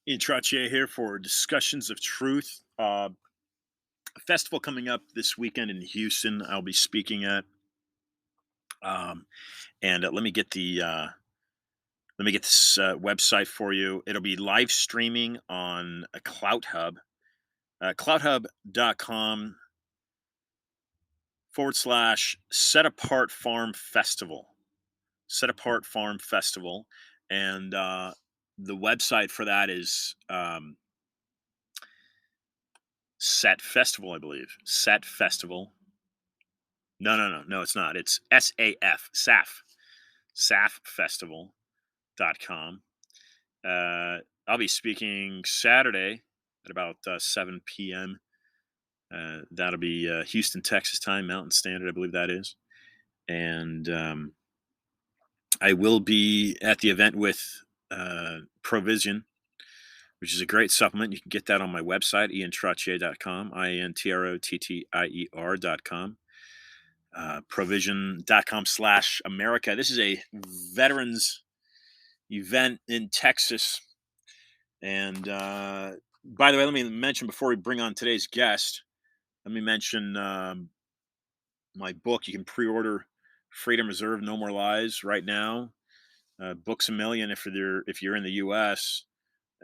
Ian Trottier here for Discussions of Truth. A festival coming up this weekend in Houston. I'll be speaking at, and let me get this website for you. It'll be live streaming on a CloutHub, clouthub.com / Set Apart Farm Festival, Set Apart Farm Festival, and the website for that is Set Festival, I believe. Set Festival. No, it's not. It's SAF, SAFfestival.com. I'll be speaking Saturday at about 7 p.m. That'll be Houston, Texas time, Mountain Standard, I believe that is. And I will be at the event with Provision, which is a great supplement. You can get that on my website, iantrottier.com, INTROTTIER.com. Provision.com/America. This is a veterans event in Texas. And by the way, let me mention before we bring on today's guest, let me mention my book. You can pre-order Freedom Reserve, No More Lies right now. Books a million if you're in the U.S.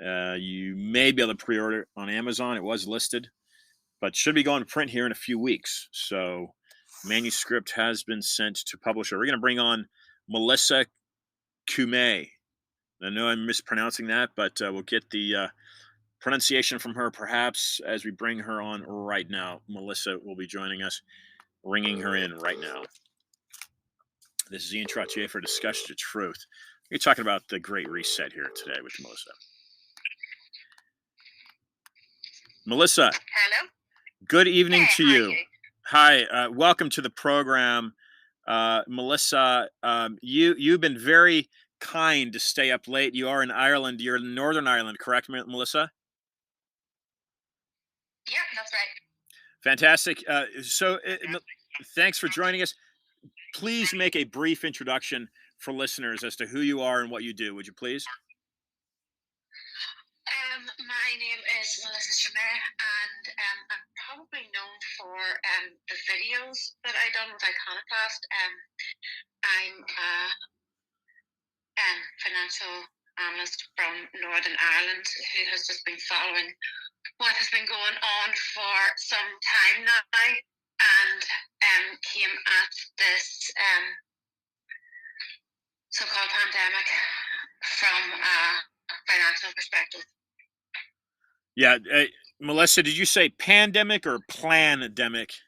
You may be able to pre-order it on Amazon. It was listed, but should be going to print here in a few weeks. So manuscript has been sent to publisher. We're going to bring on Melissa Ciummei. I know I'm mispronouncing that, but we'll get the pronunciation from her perhaps as we bring her on right now. Melissa will be joining us, ringing her in right now. This is Ian Trottier for Discussion of Truth. We're talking about the Great Reset here today with Melissa. Melissa. Hello. Good evening to you. You? Hi. Welcome to the program. Melissa, you've been very kind to stay up late. You are in Ireland. You're in Northern Ireland, correct, Melissa? Yeah, that's right. Fantastic. Thanks for joining us. Please make a brief introduction for listeners as to who you are and what you do. Would you please? My name is Melissa Ciummei, and I'm probably known for the videos that I done with Iconoclast. I'm a financial analyst from Northern Ireland who has just been following what has been going on for some time now, and came at this so-called pandemic from a financial perspective. Yeah. Melissa, did you say pandemic or plandemic?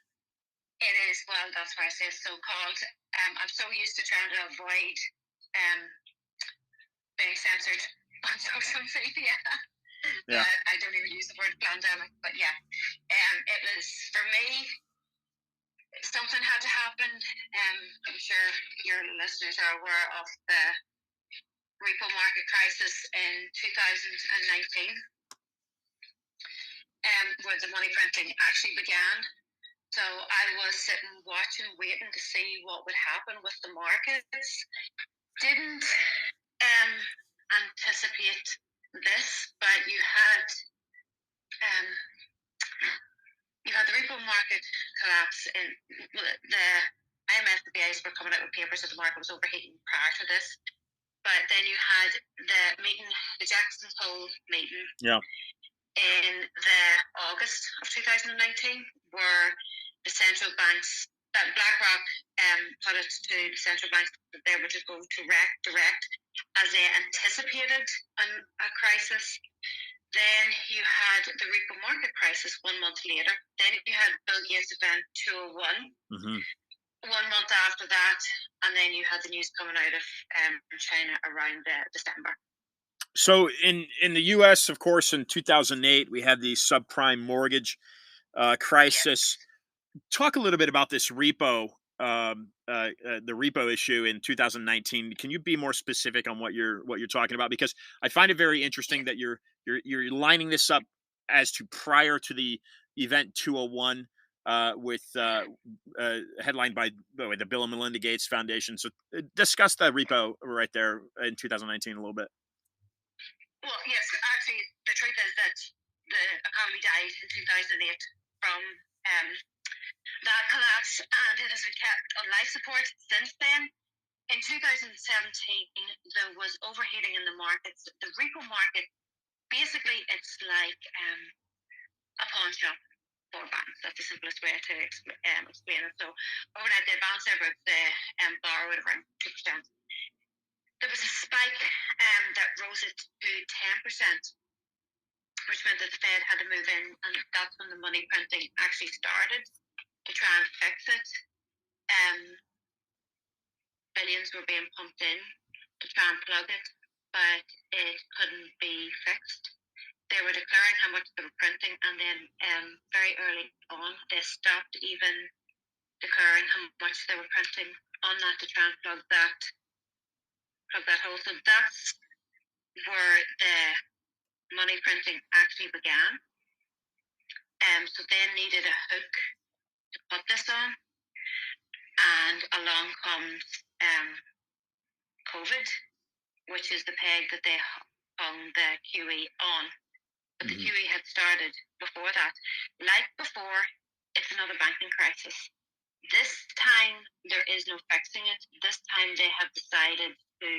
It is, well, that's why I say so-called. I'm so used to trying to avoid being censored on social media. Yeah. I don't even use the word pandemic, but yeah. It was, for me, something had to happen. I'm sure your listeners are aware of the repo market crisis in 2019. Where the money printing actually began. So I was sitting watching, waiting to see what would happen with the markets. Didn't anticipate this, but you had the repo market collapse. In the IMF, the BAs were coming out with papers that the market was overheating prior to this. But then you had the meeting, the Jackson Hole meeting. Yeah. In the August of 2019, where the central banks, that BlackRock put it to the central banks that they were to go direct as they anticipated a crisis. Then you had the repo market crisis 1 month later. Then you had Bill Gates' event 201. Mm-hmm. 1 month after that, and then you had the news coming out of China around December. So in the U.S., of course, in 2008, we had the subprime mortgage crisis. Talk a little bit about this repo, the repo issue in 2019. Can you be more specific on what you're talking about? Because I find it very interesting that you're lining this up as to prior to the event 201 with headlined by the Bill and Melinda Gates Foundation. So discuss the repo right there in 2019 a little bit. Well, yes, actually, the the truth is that the economy died in 2008 from that collapse, and it has been kept on life support since then. In 2017, there was overheating in the markets. The repo market, basically, it's like a pawn shop for banks. That's the simplest way to explain it. So overnight, they bounced over the borrow at around 2%. There was a spike that rose it to 10%, which meant that the Fed had to move in, and that's when the money printing actually started to try and fix it. Billions were being pumped in to try and plug it, but it couldn't be fixed. They were declaring how much they were printing, and then very early on, they stopped even declaring how much they were printing on that to try and plug that hole. So that's where the money printing actually began. So they needed a hook to put this on, and along comes COVID, which is the peg that they hung the QE on. But the QE had started before that. Like before, it's another banking crisis. This time, there is no fixing it. This time, they have decided to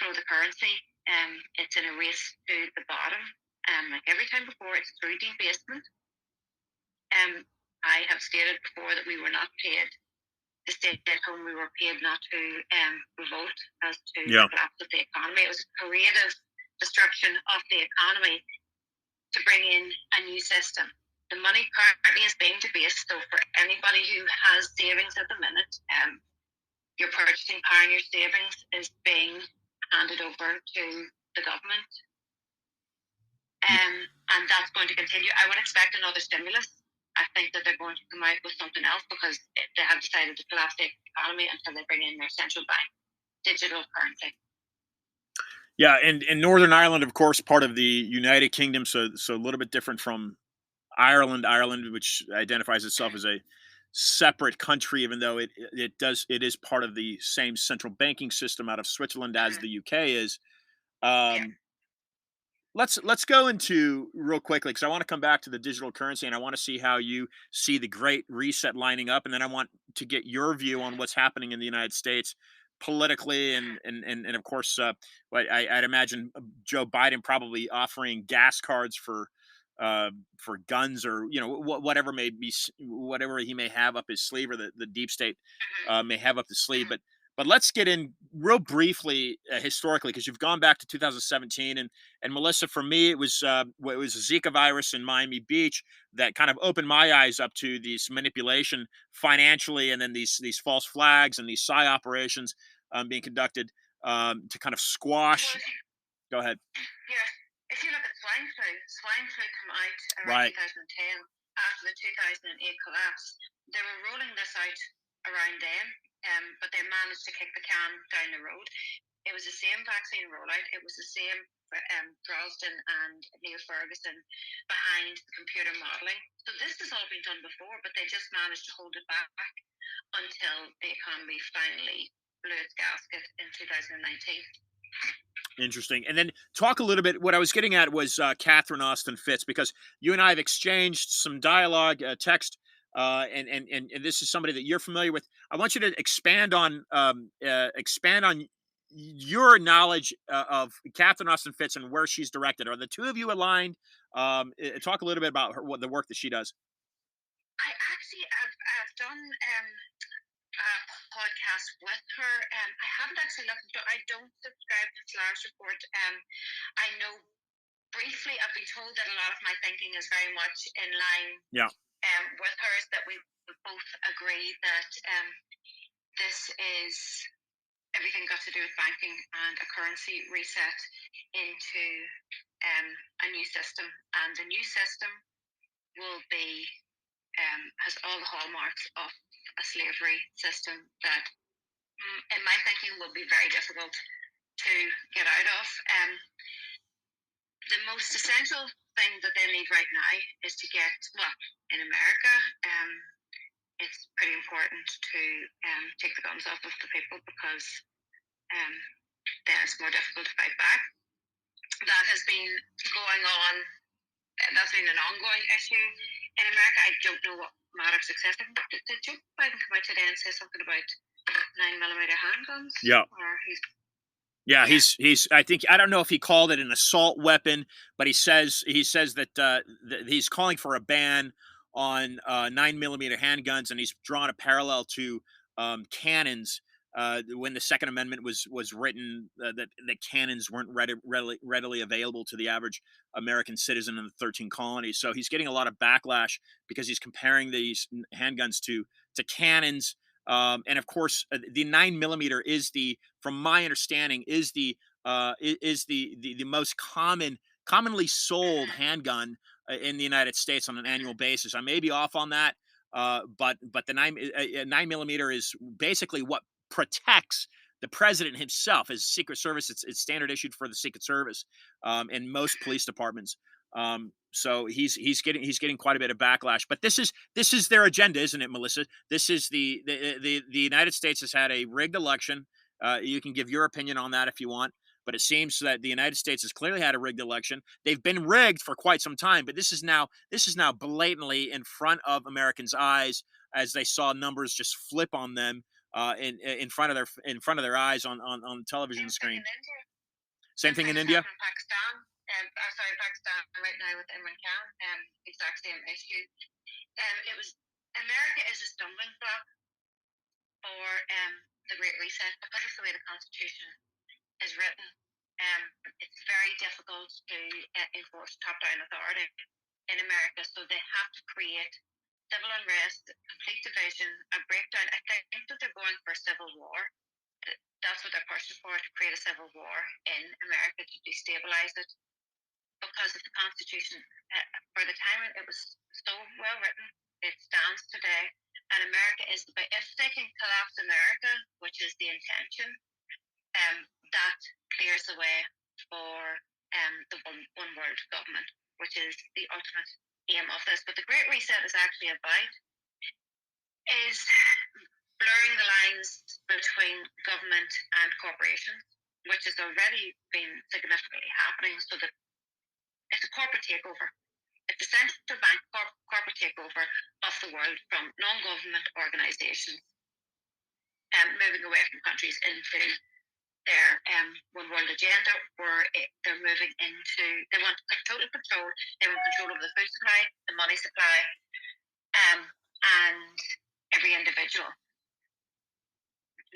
throw the currency. It's in a race to the bottom. Like every time before, it's through debasement. I have stated before that we were not paid to stay at home. We were paid not to revolt as to the collapse of the economy. It was a creative destruction of the economy to bring in a new system. The money currently is being debased. So for anybody who has savings at the minute, your purchasing power and your savings is being handed over to the government. And that's going to continue. I would expect another stimulus. I think that they're going to come out with something else because they have decided to collapse the economy until they bring in their central bank digital currency. Yeah, and Northern Ireland, of course, part of the United Kingdom, so a little bit different from Ireland, which identifies itself as a separate country, even though it is part of the same central banking system out of Switzerland as the UK is. Let's go into real quickly, because I want to come back to the digital currency, and I want to see how you see the Great Reset lining up, and then I want to get your view on what's happening in the United States politically, and of course, I'd imagine Joe Biden probably offering gas cards for guns, or whatever he may have up his sleeve, or the deep state may have up the sleeve, But let's get in real briefly historically, because you've gone back to 2017, and Melissa, for me, it was a Zika virus in Miami Beach that kind of opened my eyes up to this manipulation financially, and then these false flags and these PSY operations being conducted to kind of squash. Go ahead. Yeah, if you look at swine flu came out around 2010 after the 2008 collapse. They were rolling this out around then. But they managed to kick the can down the road. It was the same vaccine rollout. It was the same Drosden and Neil Ferguson behind the computer modelling. So this has all been done before, but they just managed to hold it back until the economy finally blew its gasket in 2019. Interesting. And then talk a little bit, what I was getting at was Catherine Austin Fitts, because you and I have exchanged some dialogue, text, and this is somebody that you're familiar with. I want you to expand on your knowledge of Catherine Austin Fitts and where she's directed. Are the two of you aligned? Talk a little bit about the work that she does. I actually have done a podcast with her. I haven't actually looked. I don't subscribe to Slash Report. I know briefly. I've been told that a lot of my thinking is very much in line. Yeah. With hers, that we both agree that this is everything got to do with banking and a currency reset into a new system, and the new system will be has all the hallmarks of a slavery system that, in my thinking, will be very difficult to get out of. The most essential thing that they need right now is to get, well, in America, it's pretty important to take the guns off of the people, because then it's more difficult to fight back. That has been going on, and that's been an ongoing issue in America. I don't know what matter of success. Did Joe Biden come out today and say something about 9mm handguns? Yeah. Or Yeah, he's. I think I don't know if he called it an assault weapon, but he says that he's calling for a ban on 9mm handguns, and he's drawn a parallel to cannons. When the Second Amendment was written, that cannons weren't readily available to the average American citizen in the 13 colonies. So he's getting a lot of backlash because he's comparing these handguns to cannons. And of course, the 9mm is from my understanding, is the most commonly sold handgun in the United States on an annual basis. I may be off on that, but the 9mm is basically what protects the president himself. As Secret Service, it's standard issued for the Secret Service and most police departments. So he's getting quite a bit of backlash. But this is their agenda, isn't it, Melissa? This is the United States has had a rigged election. You can give your opinion on that if you want, but it seems that the United States has clearly had a rigged election. They've been rigged for quite some time, but this is now blatantly in front of Americans' eyes as they saw numbers just flip on them in front of their eyes on television screen. Same thing in India. Pakistan. Pakistan right now with Imran Khan. Exact same issue. America is a stumbling block for the Great Reset because of the way the Constitution is written. It's very difficult to enforce top-down authority in America, so they have to create civil unrest, complete division, a breakdown. I think that they're going for a civil war. That's what they're pushing for, to create a civil war in America to destabilize it. Because of the Constitution, for the time it was so well written, it stands today. And America is if they can collapse America, which is the intention, that clears the way for the one world government, which is the ultimate aim of this. But the Great Reset is actually about is blurring the lines between government and corporations, which has already been significantly happening. So that it's a corporate takeover. It's a central bank corporate takeover of the world from non-government organisations, moving away from countries into their one world agenda, where they're moving into, they want total control. They want control of the food supply, the money supply, and every individual.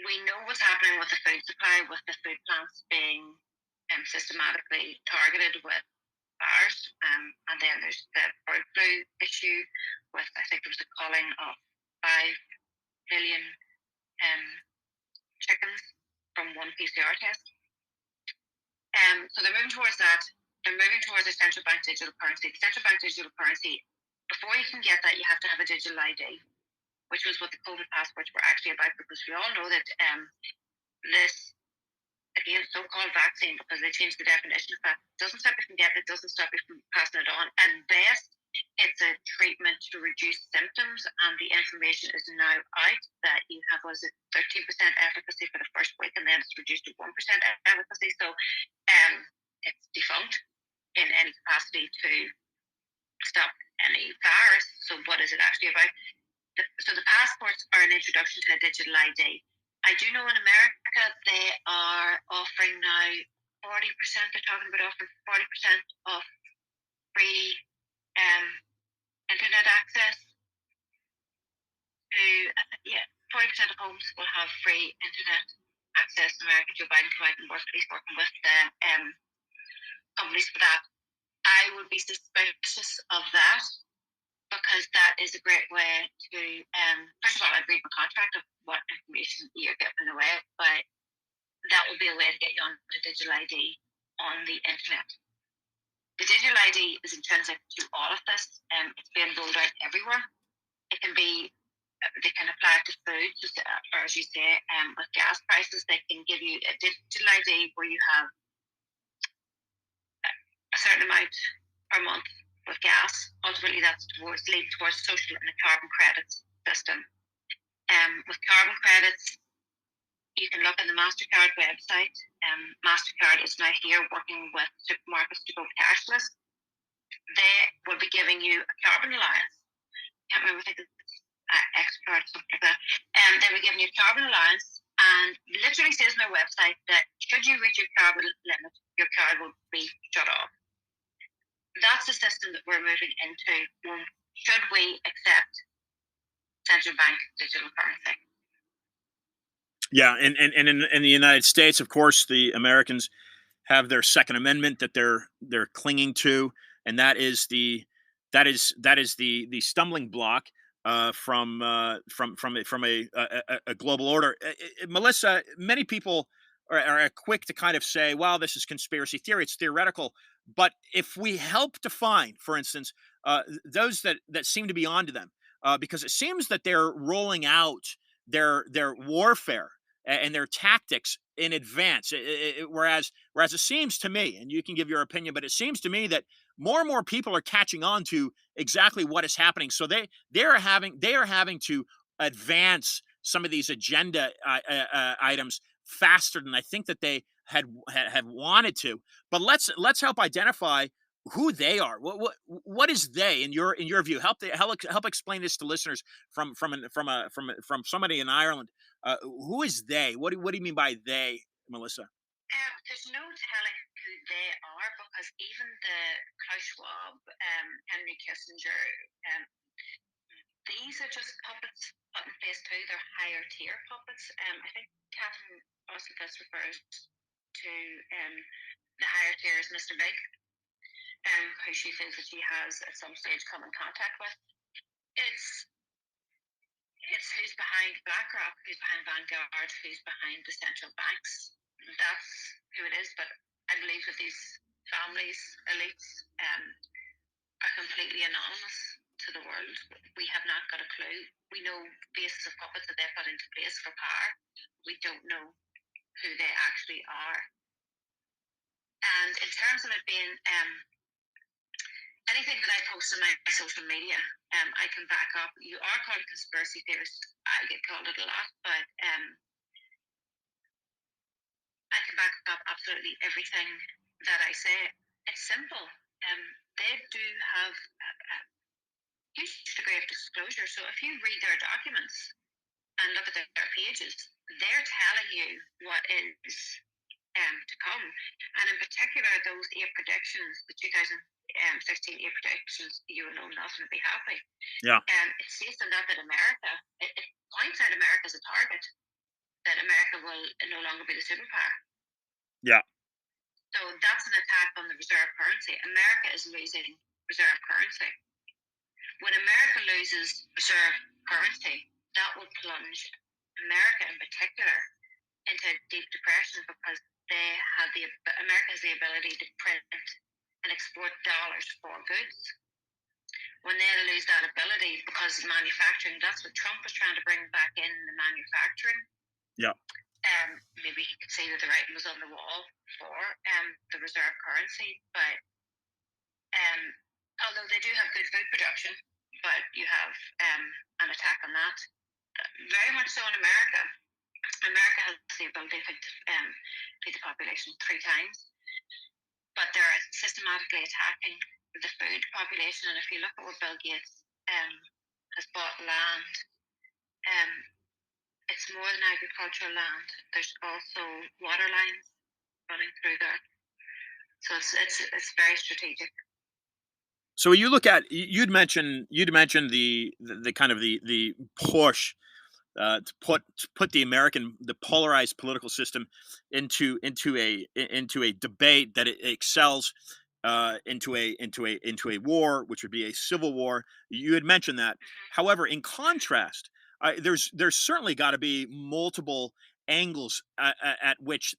We know what's happening with the food supply, with the food plants being systematically targeted with virus, and then there's the bird flu issue with, I think there was a culling of 5 million chickens from one PCR test. So they're moving towards that. They're moving towards a central bank digital currency. The central bank digital currency, before you can get that, you have to have a digital ID, which was what the COVID passports were actually about, because we all know that this, again, so-called vaccine, because they changed the definition of that, doesn't stop you from getting it, doesn't stop you from passing it on. And best, it's a treatment to reduce symptoms, and the information is now out that you have, was it 13% efficacy for the first week, and then it's reduced to 1% efficacy. So it's defunct in any capacity to stop any virus. So what is it actually about? So the passports are an introduction to a digital ID. I do know in America they are offering now 40%. They're talking about offering 40% of free internet access to 40% of homes will have free internet access in America. Joe Biden came out and he's working with the companies for that. I would be suspicious of that, because that is a great way to, first of all, I'd read my contract of what information you're giving away, but that would be a way to get you on the digital ID on the internet. The digital ID is intrinsic to all of this. It's being rolled out everywhere. It can be, they can apply it to food, or as you say, with gas prices, they can give you a digital ID where you have a certain amount per month with gas. Ultimately, that's leading towards social and a carbon credits system. With carbon credits, you can look at the Mastercard website. Mastercard is now here working with supermarkets to go cashless. They will be giving you a carbon allowance. I can't remember, I think it's Xcard, something like that. They will giving you a carbon allowance, and literally says on their website that should you reach your carbon limit, your card will be shut off. That's the system that we're moving into. Should we accept central bank digital currency? Yeah, and in the United States, of course, the Americans have their Second Amendment that they're clinging to, and that is the stumbling block from a global order. Melissa, many people are quick to kind of say, "Well, this is conspiracy theory; it's theoretical." But if we help define, for instance, those that seem to be onto them, because it seems that they're rolling out their warfare and their tactics in advance. Whereas it seems to me, and you can give your opinion, but it seems to me that more and more people are catching on to exactly what is happening. So they are having to advance some of these agenda items faster than I think that they had wanted to. But let's help identify who they are. What is they in your view? Help explain this to listeners from somebody in Ireland. Who is they? What do you mean by they, Melissa? There's no telling who they are, because even the Klaus Schwab, Henry Kissinger, um, these are just puppets put in place too. They're higher tier puppets. I think Catherine Ossenfest refers to the higher tier as Mr. Big, who she feels that she has at some stage come in contact with. It's it's who's behind BlackRock, who's behind Vanguard, who's behind the central banks. That's who it is. But I believe that these families, elites, are completely anonymous to the world. We have not got a clue. We know bases of puppets that they've got into place for power. We don't know who they actually are. And in terms of it being anything that I post on my social media, I can back up. You are called a conspiracy theorist. I get called it a lot, but I can back up absolutely everything that I say. It's simple. They do have a huge degree of disclosure. So if you read their documents and look at their pages, they're telling you what is to come. And in particular, those 8 predictions, the 2016 8 predictions, you will know nothing and be happy. Yeah, It states in that America, it points out America as a target, that America will no longer be the superpower. yeah, So that's an attack on the reserve currency. America is losing reserve currency. When America loses reserve currency, that will plunge America in particular into a deep depression, because America has the ability to print and export dollars for goods. When they lose that ability, because manufacturing, that's what Trump was trying to bring back in, the manufacturing. yeah. Maybe he could see that the writing was on the wall for the reserve currency. But although they do have good food production, but you have an attack on that. Very much so in America. America has the ability to feed the population 3 times, but they're systematically attacking the food population. And if you look at what Bill Gates has bought land, it's more than agricultural land. There's also water lines running through there, so it's very strategic. So you look at you'd mentioned the kind of the push to put the polarized political system into a debate that it excels into a war, which would be a civil war. You had mentioned that. However, in contrast, there's certainly got to be multiple angles at which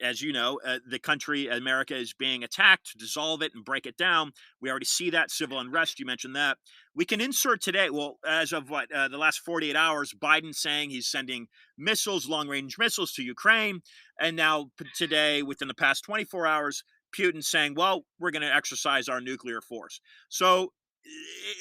as you know, the country America is being attacked, to dissolve it and break it down. We already see that civil unrest. You mentioned that. We can insert today, well, as of the last 48 hours, Biden saying he's sending missiles, long range missiles to Ukraine. And now today, within the past 24 hours, Putin saying, well, we're going to exercise our nuclear force. So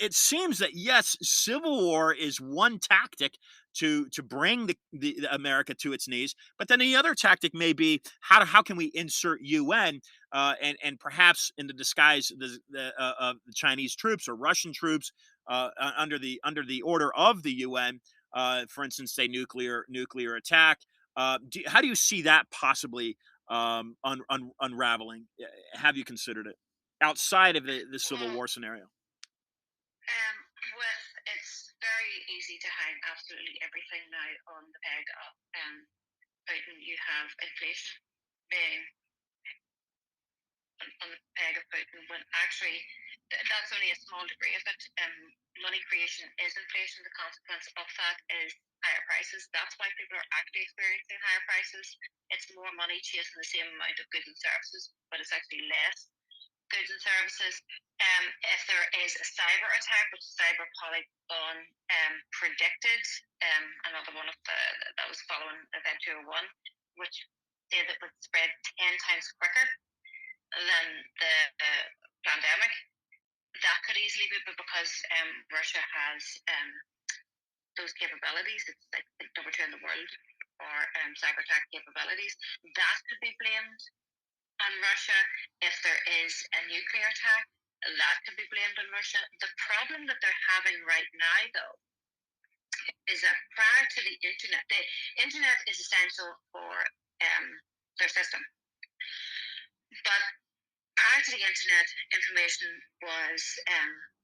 it seems that, yes, civil war is one tactic to bring the America to its knees. But then the other tactic may be how can we insert UN and perhaps in the disguise the Chinese troops or Russian troops under the order of the UN, for instance, say nuclear attack. How do you see that possibly unraveling? Have you considered it outside of the Civil Well, War scenario? with it's very easy to hang absolutely everything now on the peg of Putin. You have inflation being on the peg of Putin when actually that's only a small degree of it. Money creation is inflation. The consequence of that is higher prices. That's why people are actually experiencing higher prices. It's more money chasing the same amount of goods and services, but it's actually less goods and services. If there is a cyber attack, which Cyber Polygon predicted, another one of that was following Event 201, which said that would spread 10 times quicker than the pandemic. That could easily be because Russia has those capabilities. It's like number two in the world for cyber attack capabilities. That could be blamed on Russia. If there is a nuclear attack, that could be blamed on Russia. The problem that they're having right now, though, is that prior to the internet is essential for their system. But prior to the internet, information was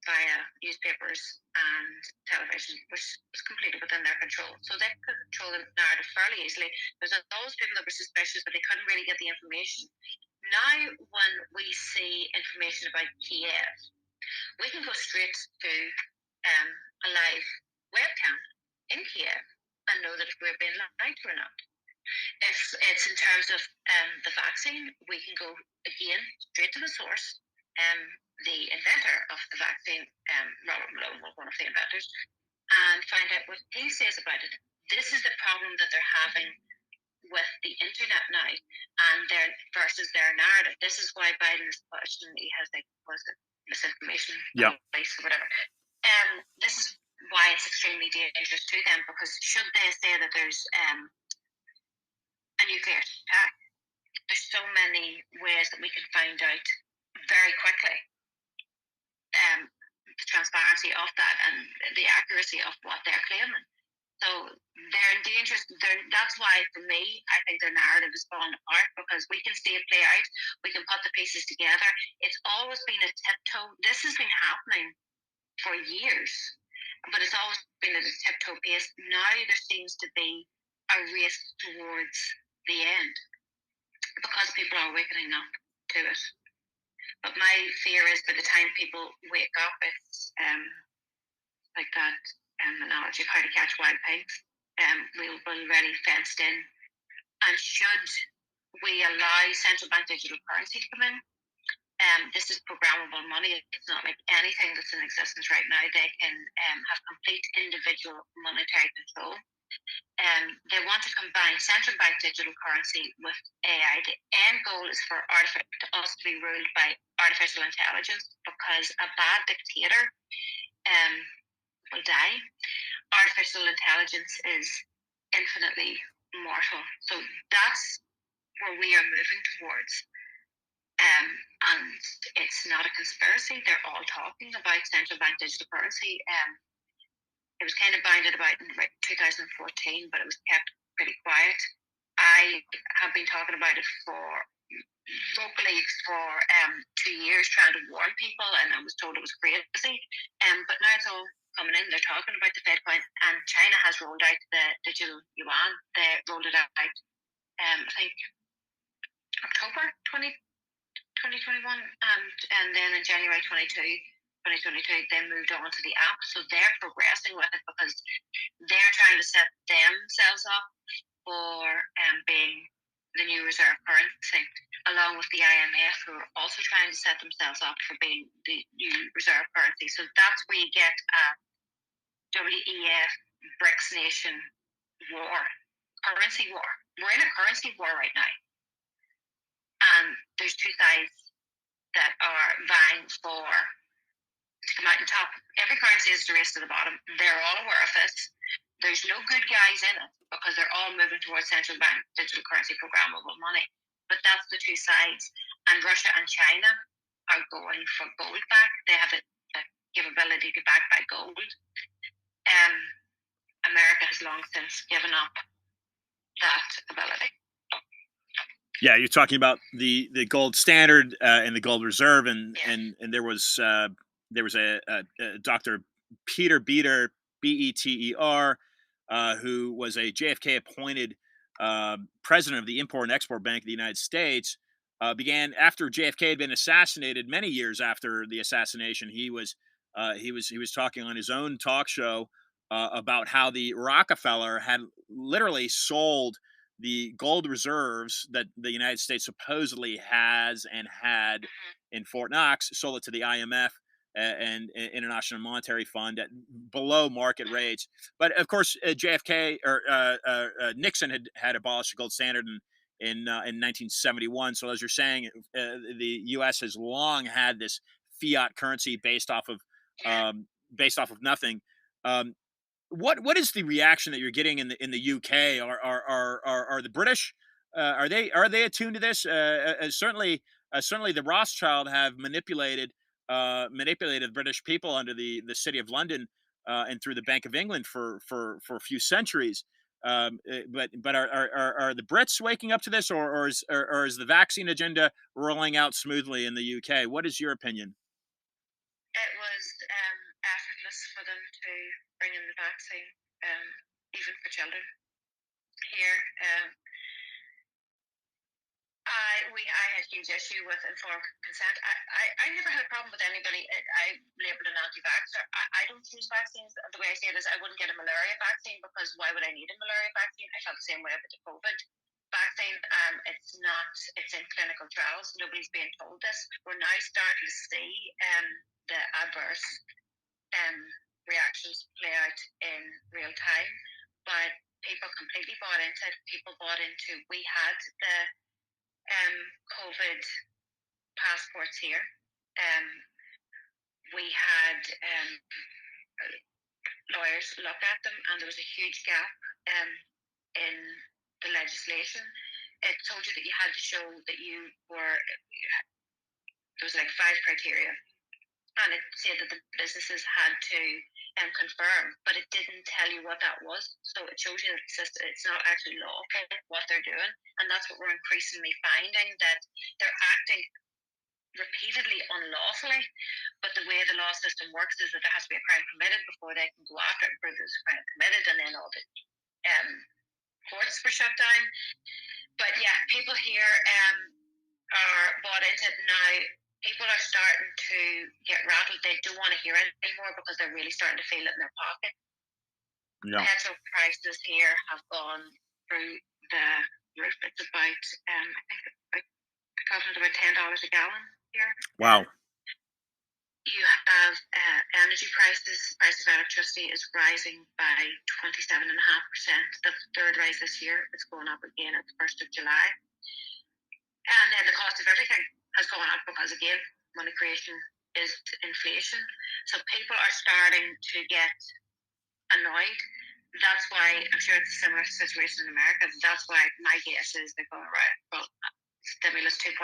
via newspapers and television, which was completely within their control. So they could control the narrative fairly easily. There's always people that were suspicious, but they couldn't really get the information. Now, when we see information about Kiev, we can go straight to a live webcam in Kiev and know that if we're being lied to or not. If it's in terms of the vaccine, we can go again straight to the source. The inventor of the vaccine, Robert Malone, was one of the inventors, and find out what he says about it. This is the problem that they're having with the internet now, and their versus their narrative. This is why Biden is questioning. He has was it misinformation, Yeah. or whatever. This is why it's extremely dangerous to them, because should they say that there's a nuclear attack, there's so many ways that we can find out very quickly the transparency of that and the accuracy of what they're claiming. So they're dangerous. That's why, for me, I think their narrative is falling apart, because we can see it play out. We can put the pieces together. It's always been a tiptoe. This has been happening for years, but it's always been at a tiptoe pace. Now there seems to be a race towards the end, because people are waking up to it. But my fear is by the time people wake up, it's like that analogy of how to catch wild pigs. We'll be already fenced in. And should we allow central bank digital currency to come in, this is programmable money. It's not like anything that's in existence right now. They can have complete individual monetary control. They want to combine central bank digital currency with AI. The end goal is for us to be ruled by artificial intelligence, because a bad dictator will die. Artificial intelligence is infinitely mortal. So that's where we are moving towards. And it's not a conspiracy. They're all talking about central bank digital currency. It was kind of bounded about in 2014, but it was kept pretty quiet. I have been talking about it vocally for 2 years, trying to warn people, and I was told it was crazy. But now it's all coming in. They're talking about the Fed coin, and China has rolled out the digital yuan. They rolled it out, I think, October 2021, and then in January 2022, they moved on to the app. So they're progressing with it, because they're trying to set themselves up for being the new reserve currency, along with the IMF, who are also trying to set themselves up for being the new reserve currency. So that's where you get a WEF BRICS nation war, currency war. We're in a currency war right now. And there's two sides that are vying to come out on top. Every currency is the race to the bottom. They're all aware of this. there's no good guys in it because they're all moving towards central bank digital currency programmable money. But that's the two sides. And Russia and China are going for gold back. They have a capability to back by gold. America has long since given up that ability. Yeah, you're talking about the gold standard and the gold reserve, and Yeah. and there was a Dr. Peter Beter, Beter, who was a JFK appointed president of the Import and Export Bank of the United States. Began after JFK had been assassinated. Many years after the assassination, he was talking on his own talk show about how the Rockefeller had literally sold the gold reserves that the United States supposedly has and had in Fort Knox, sold it to the IMF and International Monetary Fund at below market rates. But of course, JFK or Nixon had abolished the gold standard in 1971. So as you're saying, the U.S. has long had this fiat currency based off of nothing. Um, what is the reaction that you're getting in the UK? Are the British are they attuned to this? Certainly the Rothschild have manipulated the British people under the City of London and through the Bank of England for a few centuries. But are the Brits waking up to this, or is the vaccine agenda rolling out smoothly in the UK? What is your opinion? It was effortless for them to bring in the vaccine, even for children here. I had huge issue with informed consent. I never had a problem with anybody. I labelled an anti-vaxxer. I don't choose vaccines. The way I say it is, I wouldn't get a malaria vaccine because why would I need a malaria vaccine? I felt the same way about the COVID vaccine. It's not. It's in clinical trials. Nobody's being told this. We're now starting to see the adverse reactions play out in real time, but people completely bought into it. People bought into. We had the COVID passports here. We had lawyers look at them, and there was a huge gap in the legislation. It told you that you had to show that you were. There was like 5 criteria, and it said that the businesses had to confirm, but it didn't tell you what that was. So it shows you that it's not actually lawful what they're doing, and that's what we're increasingly finding, that they're acting repeatedly unlawfully. But the way the law system works is that there has to be a crime committed before they can go after it and prove there's a crime committed, and then all the courts were shut down. But yeah, people here are bought into it now. People are starting to get rattled. They don't want to hear it anymore because they're really starting to feel it in their pocket. Yeah. Petrol prices here have gone through the roof. It's about, I think, equivalent to about $10 a gallon here. Wow. You have energy prices. Prices of electricity is rising by 27.5%. That's the third rise this year. It's going up again at the 1st of July. And then the cost of everything has gone up because, again, money creation is inflation. So people are starting to get annoyed. That's why I'm sure it's a similar situation in America. That's why my guess is they're going, right, well, stimulus 2.0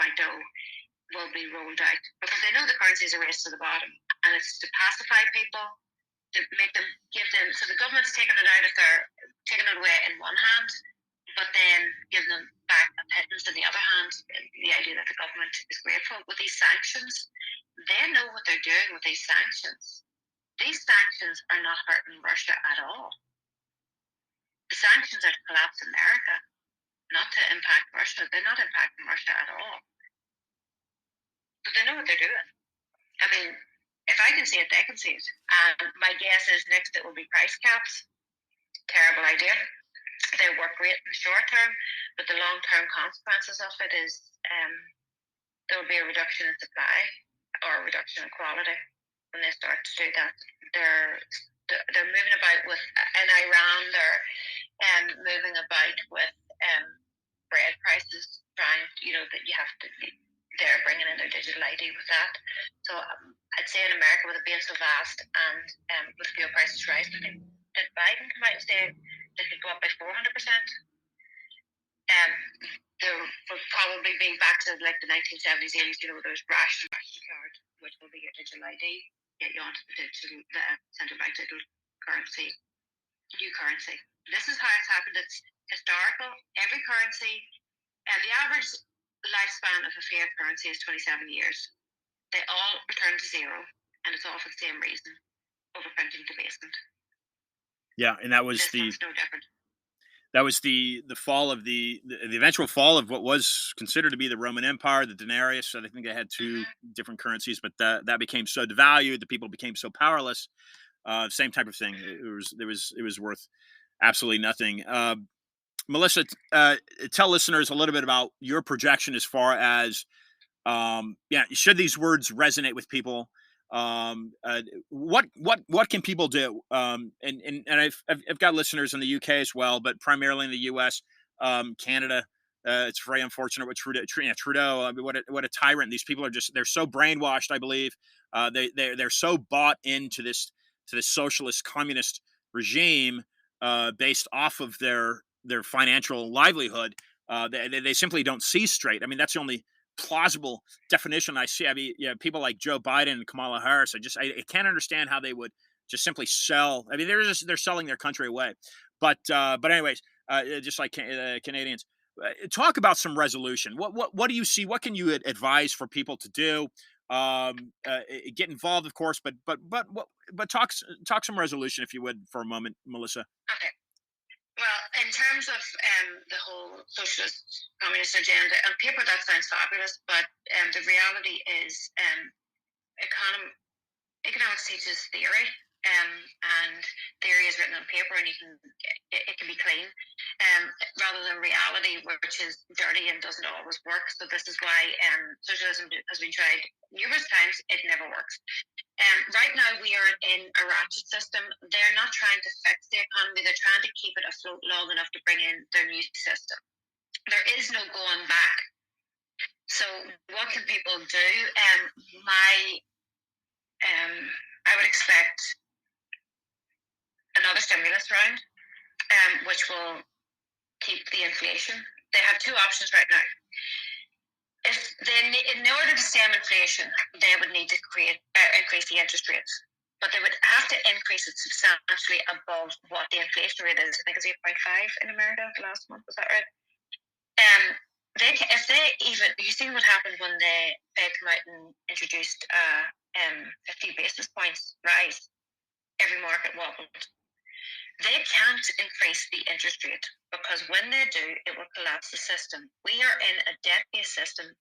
will be rolled out because they know the currency is a race to the bottom, and it's to pacify people, to make them give them. So the government's taking it away in one hand, but then giving them back a pittance in the other hand. The idea that the government is grateful with these sanctions, they know what they're doing with these sanctions. These sanctions are not hurting Russia at all. The sanctions are to collapse America, not to impact Russia. They're not impacting Russia at all. But they know what they're doing. I mean, if I can see it, they can see it. And my guess is next it will be price caps. Terrible idea. They work great in the short term, but the long-term consequences of it is there will be a reduction in supply or a reduction in quality when they start to do that. They're moving about with in Iran. They're moving about with bread prices, trying that you have to. They're bringing in their digital ID with that. So I'd say in America, with it being so vast and with fuel prices rising, did Biden come out and say they could go up by 400%? There would probably be back to like the 1970s, 80s. There's ration card, which will be your digital ID, get you onto the central bank digital currency, new currency. This is how it's happened. It's historical. Every currency, and the average lifespan of a fiat currency is 27 years. They all return to zero, and it's all for the same reason: overprinting debasement. Yeah, and that was this one's no different. That was the fall of the eventual fall of what was considered to be the Roman Empire, the denarius. So I think they had two different currencies, but that became so devalued, the people became so powerless. Same type of thing. It was worth absolutely nothing. Melissa, tell listeners a little bit about your projection as far as should these words resonate with people? What can people do? And I've got listeners in the UK as well, but primarily in the US, Canada. It's very unfortunate with Trudeau. I mean, what a tyrant! These people are they're so brainwashed. I believe they're so bought into this socialist communist regime based off of their financial livelihood. They simply don't see straight. I mean, that's the only plausible definition I see. I mean, people like Joe Biden and Kamala Harris. I can't understand how they would just simply sell. I mean, they're selling their country away. But anyways, just like Canadians, talk about some resolution. What do you see? What can you advise for people to do? Get involved, of course, but talk some resolution, if you would, for a moment, Melissa. Okay. Well, in terms of the whole socialist communist agenda, on paper that sounds fabulous, but the reality is economics teaches theory, and theory is written on paper, and it can be clean, rather than reality, which is dirty and doesn't always work. So this is why socialism has been tried numerous times. It never works. Right now, we are in a ratchet system. They're not trying to fix the economy. They're trying to keep it afloat long enough to bring in their new system. There is no going back. So what can people do? I would expect another stimulus round, which will keep the inflation. They have two options right now. In order to stem inflation, they would need to increase the interest rates, but they would have to increase it substantially above what the inflation rate is. I think it's 8.5 in America last month. Was that right? You see what happened when the Fed came out and introduced 50 basis points rise. Every market wobbled. They can't increase the interest rate because when they do, it will collapse the system. We are in a debt-based system.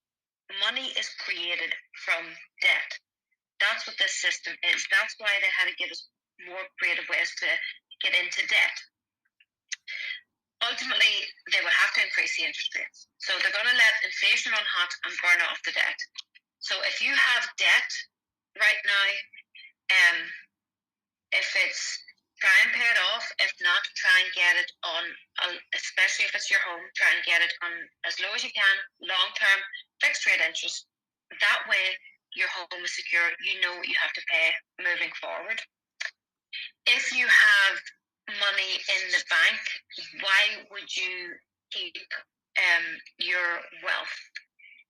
Money is created from debt. That's what this system is. That's why they had to give us more creative ways to get into debt. Ultimately, they will have to increase the interest rates. So they're going to let inflation run hot and burn off the debt. So if you have debt right now, if it's try and pay it off. If not, try and get it on, especially if it's your home, try and get it on as low as you can, long-term, fixed rate interest. That way, your home is secure. You know what you have to pay moving forward. If you have money in the bank, why would you keep your wealth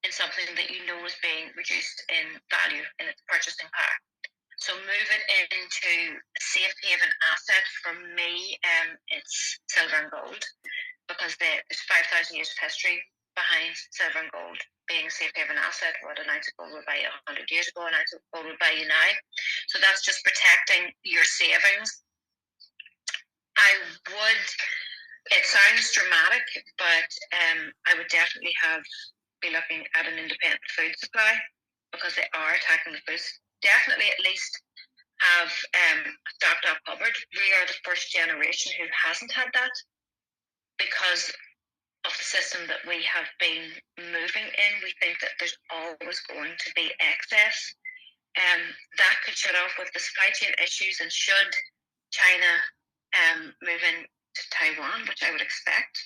in something that you know is being reduced in value in its purchasing power? So move it into a safe haven asset. For me, it's silver and gold, because there's 5,000 years of history behind silver and gold being a safe haven asset. What an ounce of gold would buy you 100 years ago, an ounce of gold would buy you now. So that's just protecting your savings. It sounds dramatic, but I would definitely be looking at an independent food supply, because they are attacking the food. Definitely at least have stocked up cupboard. We are the first generation who hasn't had that because of the system that we have been moving in. We think that there's always going to be excess. That could shut off with the supply chain issues, and should China move in to Taiwan, which I would expect,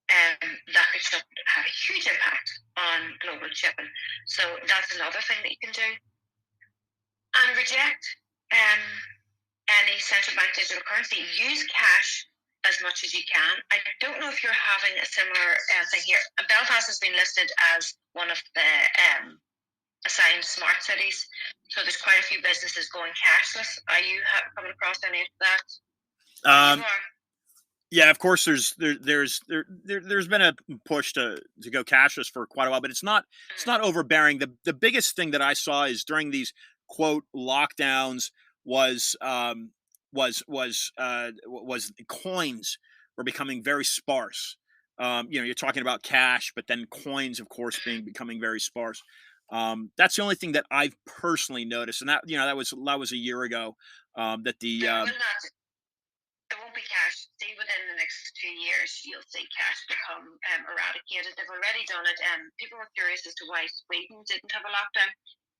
that could have a huge impact on global shipping. So that's another thing that you can do. And reject any central bank digital currency, use cash as much as you can. I don't know if you're having a similar thing here. Belfast has been listed as one of the assigned smart cities, so there's quite a few businesses going cashless. Are you coming across any of that? Um, yeah, of course. There's been a push to go cashless for quite a while, but it's not overbearing. The biggest thing that I saw is during these quote lockdowns was coins were becoming very sparse. You're talking about cash, but then coins, of course, becoming very sparse. That's the only thing that I've personally noticed, and that was a year ago. That the There will not. There won't be cash. See, within the next 2 years, you'll see cash become eradicated. They've already done it. People were curious as to why Sweden didn't have a lockdown.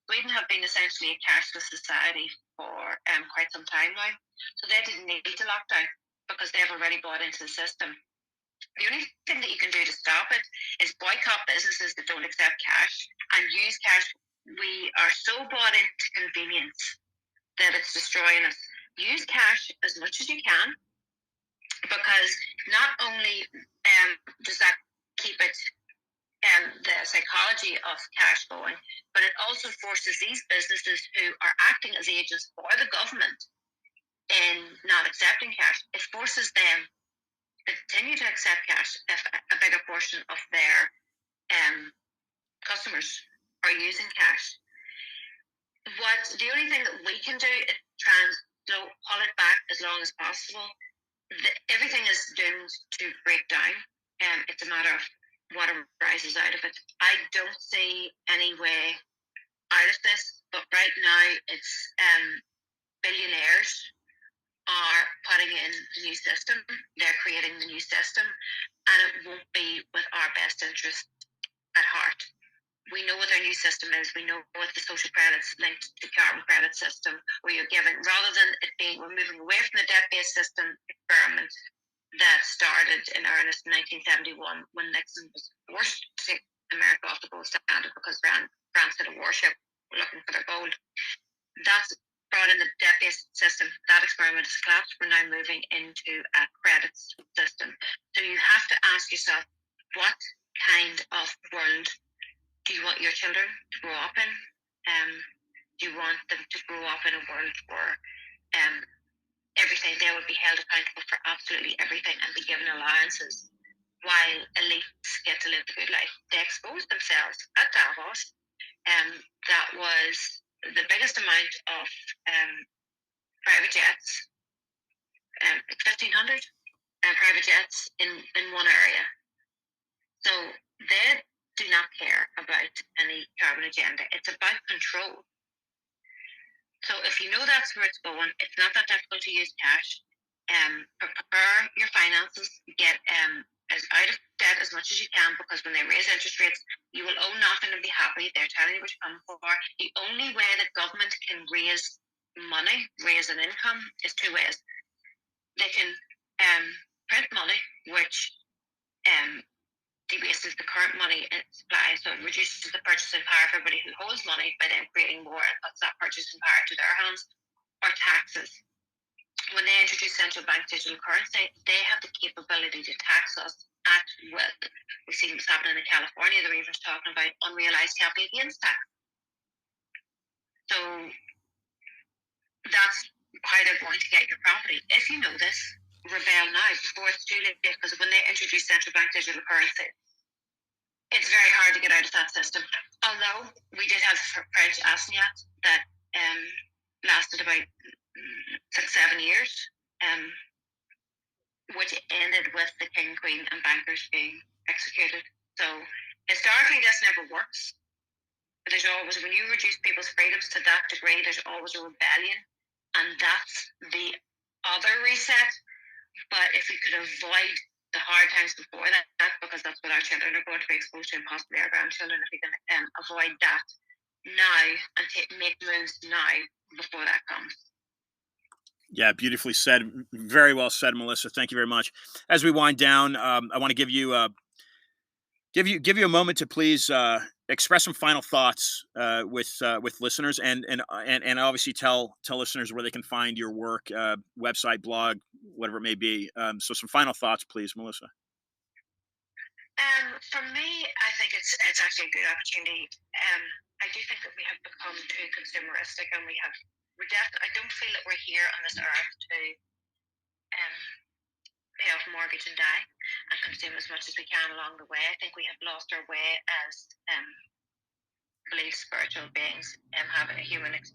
Sweden have been essentially a cashless society for quite some time now. So they didn't need a lockdown because they've already bought into the system. The only thing that you can do to stop it is boycott businesses that don't accept cash and use cash. We are so bought into convenience that it's destroying us. Use cash as much as you can, because not only does that keep it the psychology of cash going, but it also forces these businesses who are acting as agents for the government in not accepting cash. It forces them to continue to accept cash if a bigger portion of their customers are using cash. The only thing that we can do is try and pull it back as long as possible. Everything is doomed to break down. It's a matter of what arises out of it. I don't see any way out of this, but right now it's billionaires are putting in the new system. They're creating the new system, and it won't be with our best interest at heart. We know what their new system is. We know what the social credits linked to carbon credit system, where you're giving, rather than it being, we're moving away from the debt-based system experiment that started in earnest in 1971 when Nixon was forced to take America off the gold standard because France had a warship looking for their gold. That's brought in the debt-based system. That experiment has collapsed. We're now moving into a credits system. So you have to ask yourself, what kind of world do you want your children to grow up in? Do you want them to grow up in a world where everything, they would be held accountable for absolutely everything and be given allowances, while elites get to live the good life? They exposed themselves at Davos. That was the biggest amount of private jets, 1,500 private jets in one area. So they do not care about any carbon agenda. It's about control. So if you know that's where it's going, it's not that difficult to use cash. Prepare your finances, get as out of debt as much as you can, because when they raise interest rates, you will owe nothing and be happy. They're telling you what you're coming for. The only way that government can raise money, raise an income, is two ways. They can print money, which debases the current money supply, so it reduces the purchasing power for everybody who holds money by then creating more and puts that purchasing power into their hands, or taxes. When they introduce central bank digital currency, they have the capability to tax us at will. We've seen what's happening in California. They're even talking about unrealized capital gains tax. So that's how they're going to get your property. If you know this, rebel now before it's too late, because when they introduce central bank digital currency, it's very hard to get out of that system. Although we did have French assignat that lasted about 6-7 years, which ended with the king, queen, and bankers being executed. So historically, this never works. There's always, when you reduce people's freedoms to that degree, there's always a rebellion, and that's the other reset. But if we could avoid the hard times before that, because that's what our children are going to be exposed to, and possibly our grandchildren, if we can avoid that now and make moves now before that comes. Yeah, beautifully said. Very well said, Melissa. Thank you very much. As we wind down, I want to give you a moment to please express some final thoughts with listeners, and obviously tell listeners where they can find your work, website, blog, whatever it may be. So some final thoughts, please, Melissa. For me, I think it's actually a good opportunity. I do think that we have become too consumeristic, and I don't feel that we're here on this earth to um, pay off mortgage and die, and consume as much as we can along the way. I think we have lost our way as believe spiritual beings, having a human experience.